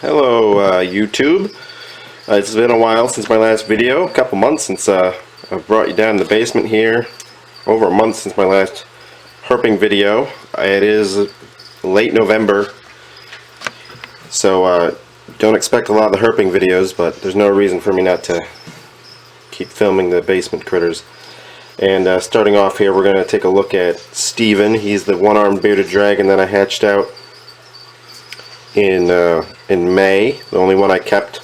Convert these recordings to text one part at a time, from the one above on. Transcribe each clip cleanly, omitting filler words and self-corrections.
Hello YouTube. It's been a while since my last video, a couple months since I've brought you down in the basement here. Over a month since my last herping video. It is late November, so don't expect a lot of the herping videos, but there's no reason for me not to keep filming the basement critters. And starting off here, we're going to take a look at Steven. He's the one-armed bearded dragon that I hatched out in May, the only one I kept,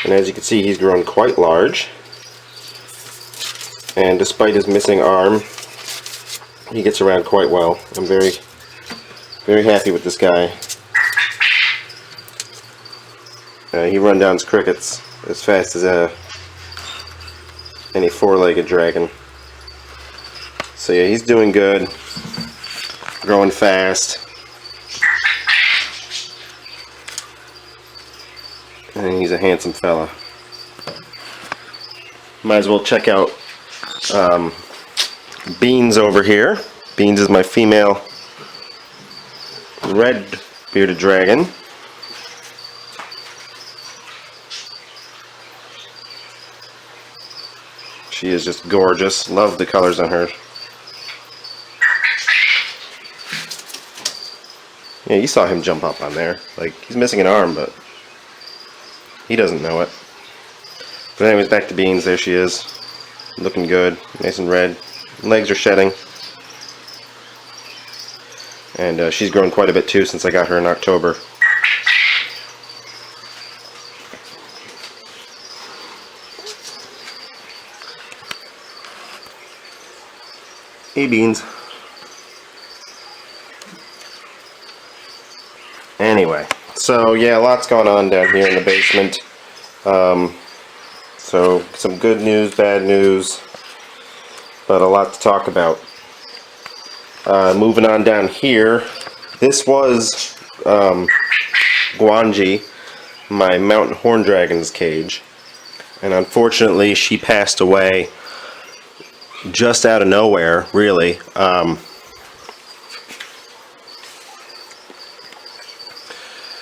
and as you can see, he's grown quite large, and despite his missing arm, he gets around quite well. I'm very happy with this guy. He rundowns crickets as fast as any four-legged dragon. So yeah, he's doing good, growing fast. And he's a handsome fella. Might as well check out Beans over here. Beans is my female red bearded dragon. She is just gorgeous. Love the colors on her. Yeah, you saw him jump up on there. Like, he's missing an arm, but he doesn't know it. But anyways, back to Beans. There she is. Looking good. Nice and red. Legs are shedding. And she's grown quite a bit too since I got her in October. Hey Beans. Anyway. So yeah, lots going on down here in the basement. So some good news, bad news, but a lot to talk about. Moving on down here, this was Guanji, my mountain horn dragon's cage, and unfortunately she passed away just out of nowhere, really.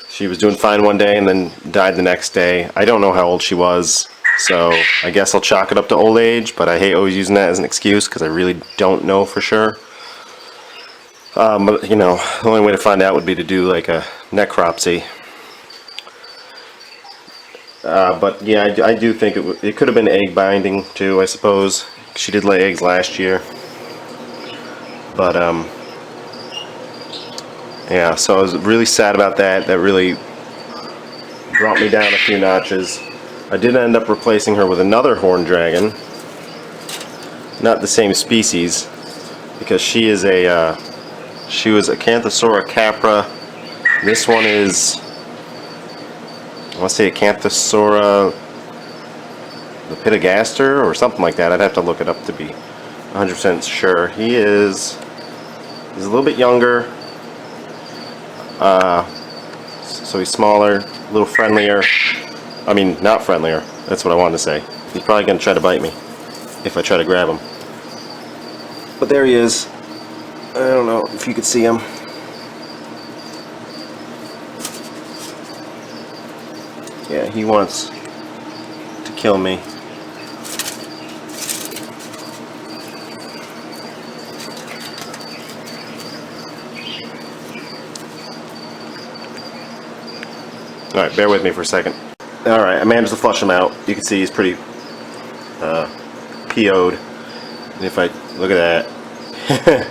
She was doing fine one day and then died the next day. I don't know how old she was, so I guess I'll chalk it up to old age, but I hate always using that as an excuse because I really don't know for sure. But, you know, the only way to find out would be to do like a necropsy. But yeah, I do think it could have been egg binding too, I suppose. She did lay eggs last year. But, yeah, so I was really sad about that. That really brought me down a few notches. I did end up replacing her with another horned dragon. Not the same species, because she is she was Acanthosora capra. This one is, I want to say Acanthosora lepidogastr or something like that. I'd have to look it up to be 100% sure. He's a little bit younger. So he's smaller, a little friendlier. I mean, not friendlier. That's what I wanted to say. He's probably going to try to bite me if I try to grab him. But there he is. I don't know if you could see him. Yeah, he wants to kill me. Alright, bear with me for a second. Alright, I managed to flush him out. You can see he's pretty PO'd. And if I look at that,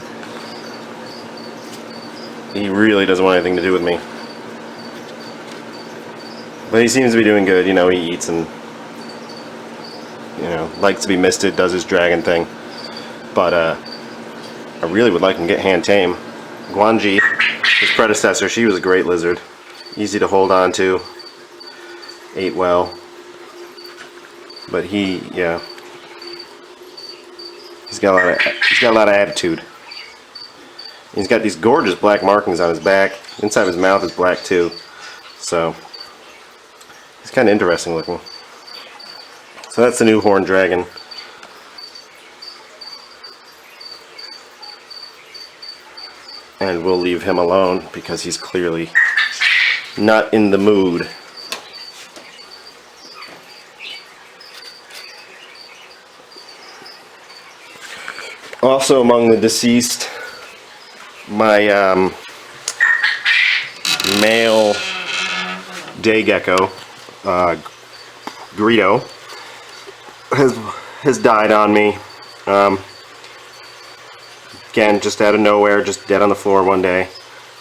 he really doesn't want anything to do with me. But he seems to be doing good. You know, he eats and, you know, likes to be misted, does his dragon thing. But I really would like him to get hand tame. Guanji, his predecessor, she was a great lizard. Easy to hold on to. Ate well. But yeah. He's got a lot of attitude. He's got these gorgeous black markings on his back. Inside of his mouth is black too. So he's kind of interesting looking. So that's the new horned dragon. And we'll leave him alone because he's clearly not in the mood. Also among the deceased, my male day gecko, Greedo, has died on me. Again, just out of nowhere, just dead on the floor one day.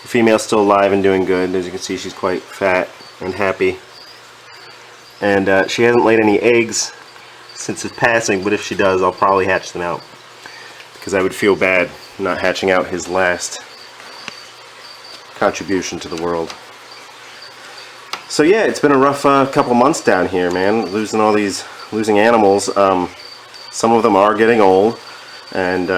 The female's still alive and doing good. As you can see, she's quite fat and happy. And she hasn't laid any eggs since his passing, but if she does, I'll probably hatch them out. Because I would feel bad not hatching out his last contribution to the world. So yeah, it's been a rough couple months down here, man. Losing animals. Some of them are getting old, and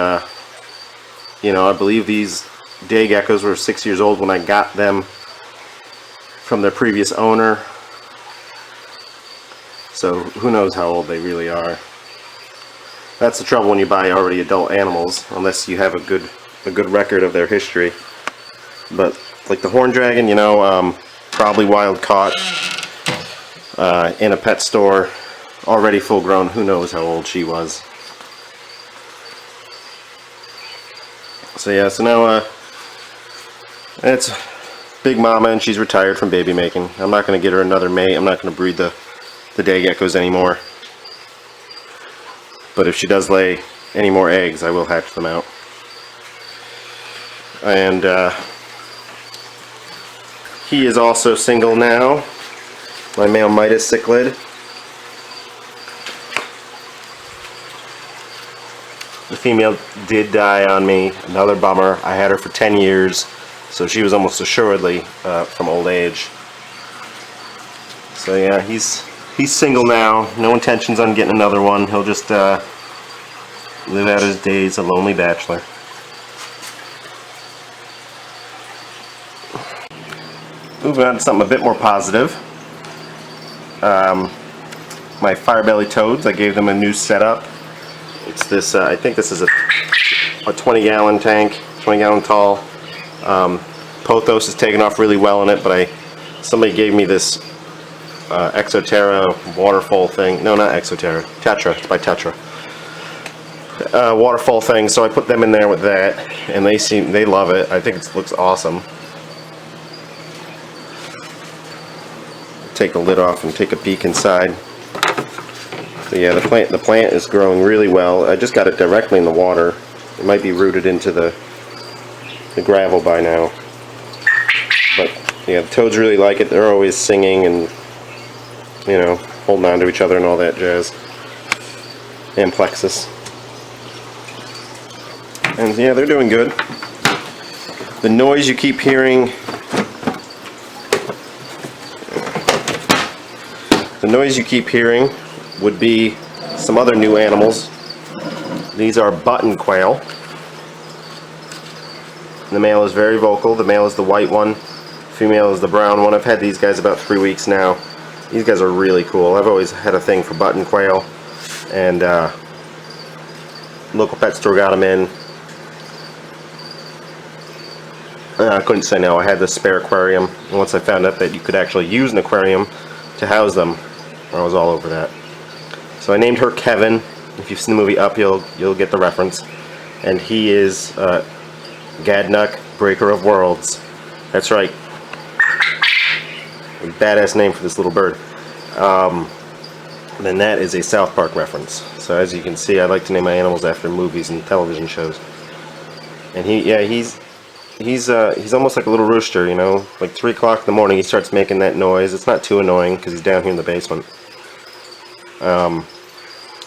you know, I believe these day geckos were 6 years old when I got them from their previous owner. So who knows how old they really are. That's the trouble when you buy already adult animals, unless you have a good record of their history. But like the horn dragon, you know, probably wild caught in a pet store, already full grown. Who knows how old she was. So yeah, so now it's Big Mama, and she's retired from baby making. I'm not going to get her another mate. I'm not going to breed the day geckos anymore. But if she does lay any more eggs, I will hatch them out. And he is also single now. My male Midas cichlid. The female did die on me. Another bummer. I had her for 10 years, so she was almost assuredly from old age. So yeah, he's single now. No intentions on getting another one. He'll just live out his days a lonely bachelor. Moving on to something a bit more positive. My fire-belly toads, I gave them a new setup. It's this, I think this is a 20-gallon tank, 20-gallon tall. Pothos is taking off really well in it, but somebody gave me this Exoterra waterfall thing. No, not Exoterra. Tetra. It's by Tetra. Waterfall thing. So I put them in there with that, and they love it. I think it looks awesome. Take the lid off and take a peek inside. So yeah, the plant is growing really well. I just got it directly in the water. It might be rooted into the gravel by now. But yeah, the toads really like it. They're always singing and, you know, holding on to each other and all that jazz. And plexus. And yeah, they're doing good. The noise you keep hearing, would be some other new animals. These are button quail. The male is very vocal. The male is the white one. Female is the brown one. I've had these guys about 3 weeks now. These guys are really cool. I've always had a thing for button quail, and local pet store got them in. I couldn't say no. I had the spare aquarium, and once I found out that you could actually use an aquarium to house them, I was all over that. So I named her Kevin. If you've seen the movie Up, you'll get the reference. And he is Gadnuk, Breaker of Worlds. That's right. A badass name for this little bird. And that is a South Park reference. So as you can see, I like to name my animals after movies and television shows. And he's almost like a little rooster, you know. Like 3 o'clock in the morning, he starts making that noise. It's not too annoying because he's down here in the basement.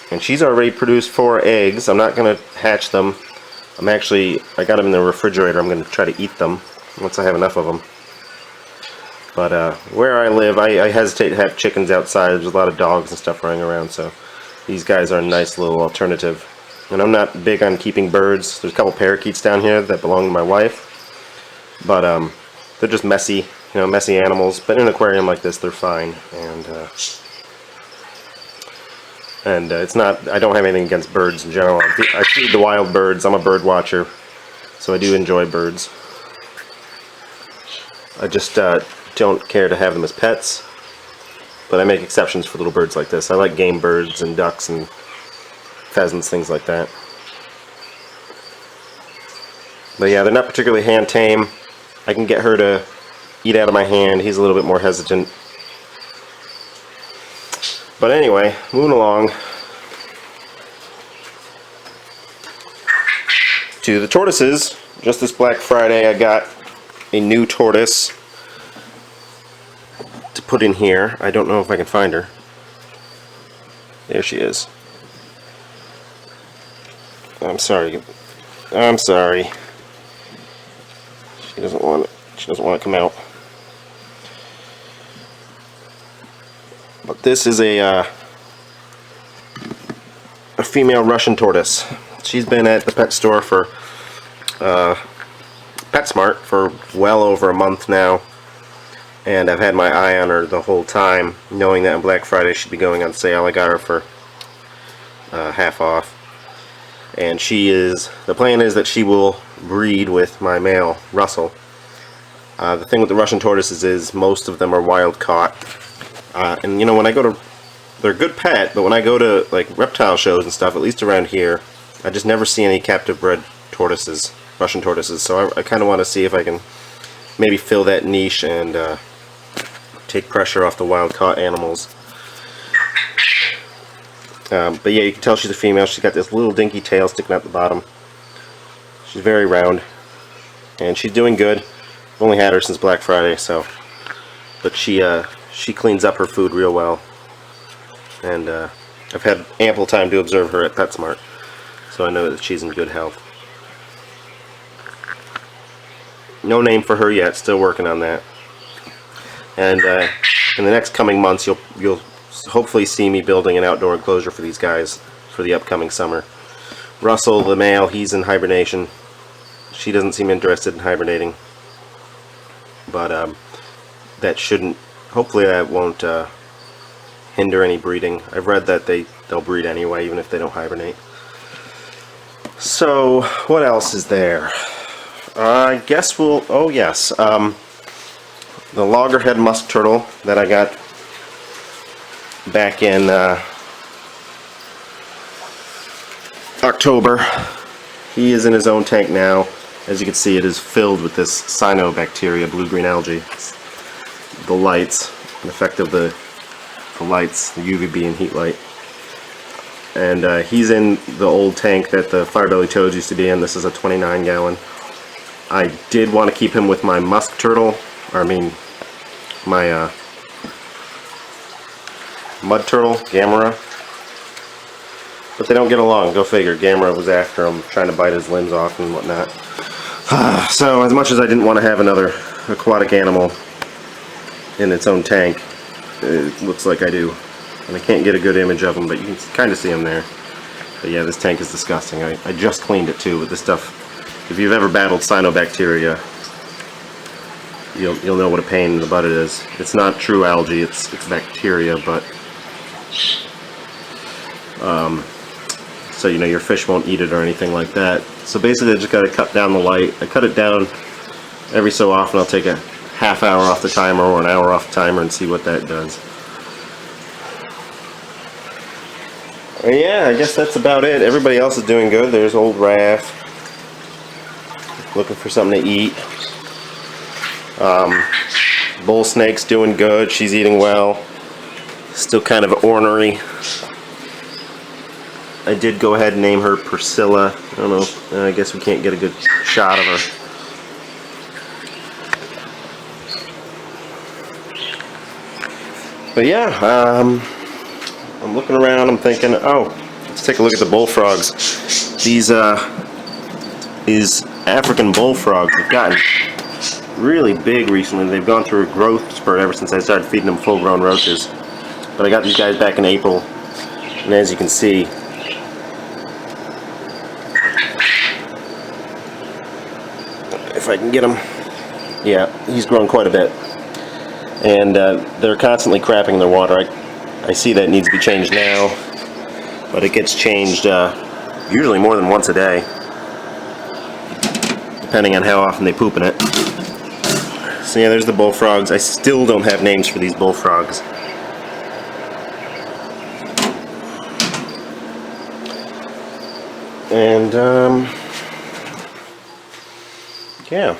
And she's already produced 4 eggs. I'm not going to hatch them. I got them in the refrigerator. I'm going to try to eat them once I have enough of them. But where I live, I hesitate to have chickens outside. There's a lot of dogs and stuff running around, so these guys are a nice little alternative. And I'm not big on keeping birds. There's a couple parakeets down here that belong to my wife. But they're just messy, messy animals. But in an aquarium like this, they're fine. And it's not, I don't have anything against birds in general. I feed the wild birds. I'm a bird watcher, so I do enjoy birds. I just don't care to have them as pets, but I make exceptions for little birds like this. I like game birds and ducks and pheasants, things like that. But yeah, they're not particularly hand tame. I can get her to eat out of my hand. He's a little bit more hesitant. But anyway, moving along to the tortoises. Just this Black Friday I got a new tortoise to put in here. I don't know if I can find her. There she is. I'm sorry. I'm sorry. She doesn't want to come out. But this is a female Russian tortoise. She's been at the pet store for PetSmart for well over a month now, and I've had my eye on her the whole time, knowing that on Black Friday she'd be going on sale. I got her for half off, and the plan is that she will breed with my male Russell. The thing with the Russian tortoises is most of them are wild caught, and you know, when I go to, they're a good pet, but when I go to like reptile shows and stuff, at least around here, I just never see any captive bred tortoises, Russian tortoises. So I kind of want to see if I can maybe fill that niche and take pressure off the wild caught animals. But yeah, you can tell she's a female. She's got this little dinky tail sticking out the bottom. She's very round, and she's doing good. I've only had her since Black Friday, so, but she cleans up her food real well, and I've had ample time to observe her at PetSmart, so I know that she's in good health. No name for her yet, still working on that. And in the next coming months, you'll hopefully see me building an outdoor enclosure for these guys for the upcoming summer. Russell, the male, he's in hibernation. She doesn't seem interested in hibernating, but that shouldn't, hopefully that won't hinder any breeding. I've read that they'll breed anyway, even if they don't hibernate. So what else is there? I guess oh yes, the loggerhead musk turtle that I got back in October. He is in his own tank now. As you can see, it is filled with this cyanobacteria, blue-green algae. It's the lights, an effect of the lights, the UVB and heat light. And he's in the old tank that the firebelly toads used to be in. This is a 29-gallon. I did want to keep him with my musk turtle, or I mean my mud turtle, Gamera. But they don't get along, go figure. Gamera was after him, trying to bite his limbs off and whatnot. So as much as I didn't want to have another aquatic animal in its own tank, it looks like I do. And I can't get a good image of him, but you can kind of see him there. But yeah, this tank is disgusting. I just cleaned it too with this stuff. If you've ever battled cyanobacteria, you'll know what a pain in the butt it is. It's not true algae, it's bacteria, but so you know your fish won't eat it or anything like that. So basically I just got to cut down the light. I cut it down every so often. I'll take a half hour off the timer or an hour off the timer and see what that does. Yeah, I guess that's about it. Everybody else is doing good. There's old Raph looking for something to eat. Bull snake's doing good. She's eating well. Still kind of ornery. I did go ahead and name her Priscilla. I don't know. I guess we can't get a good shot of her. But yeah, I'm looking around. I'm thinking, oh, let's take a look at the bullfrogs. These African bullfrogs have gotten really big recently. They've gone through a growth spurt ever since I started feeding them full-grown roaches. But I got these guys back in April, and as you can see, if I can get him, yeah, he's grown quite a bit. And they're constantly crapping in their water. I see that needs to be changed now, but it gets changed usually more than once a day, depending on how often they poop in it. So yeah, there's the bullfrogs. I still don't have names for these bullfrogs. And yeah,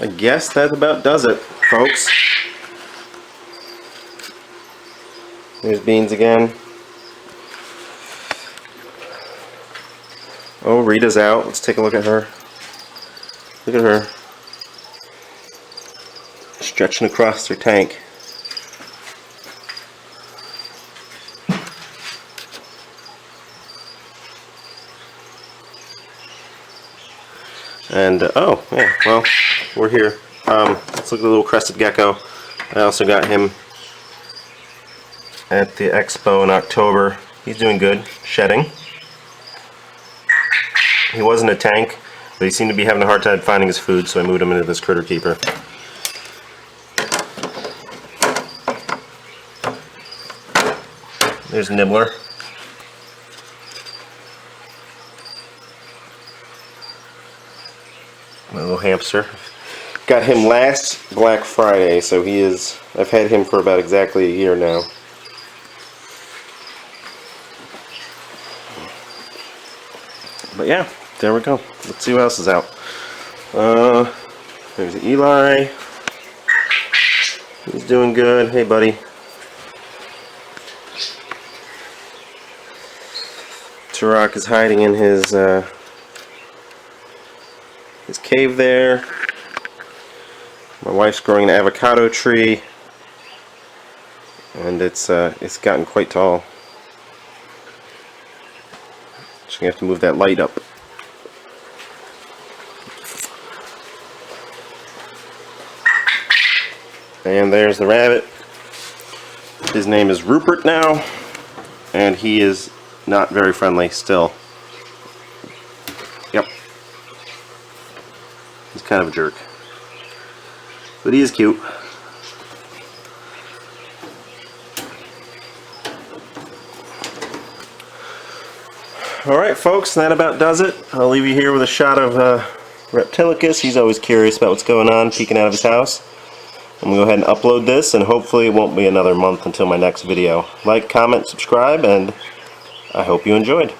I guess that about does it, folks. There's Beans again. Oh, Rita's out. Let's take a look at her. Look at her. Stretching across her tank. And, oh, yeah, well, we're here. Let's look at the little crested gecko. I also got him at the expo in October. He's doing good, shedding. He was in a tank, but he seemed to be having a hard time finding his food, so I moved him into this critter keeper. There's Nibbler. My little hamster. Got him last Black Friday, so he is, I've had him for about exactly a year now. But yeah, there we go. Let's see what else is out. There's Eli. He's doing good. Hey, buddy. Turok is hiding in his cave there. My wife's growing an avocado tree, and it's gotten quite tall. Just gonna have to move that light up. And there's the rabbit. His name is Rupert now, and he is not very friendly still. Yep. He's kind of a jerk. But he is cute. Alright folks, that about does it. I'll leave you here with a shot of Reptilicus. He's always curious about what's going on, peeking out of his house. I'm going to go ahead and upload this, and hopefully it won't be another month until my next video. Like, comment, subscribe, and I hope you enjoyed.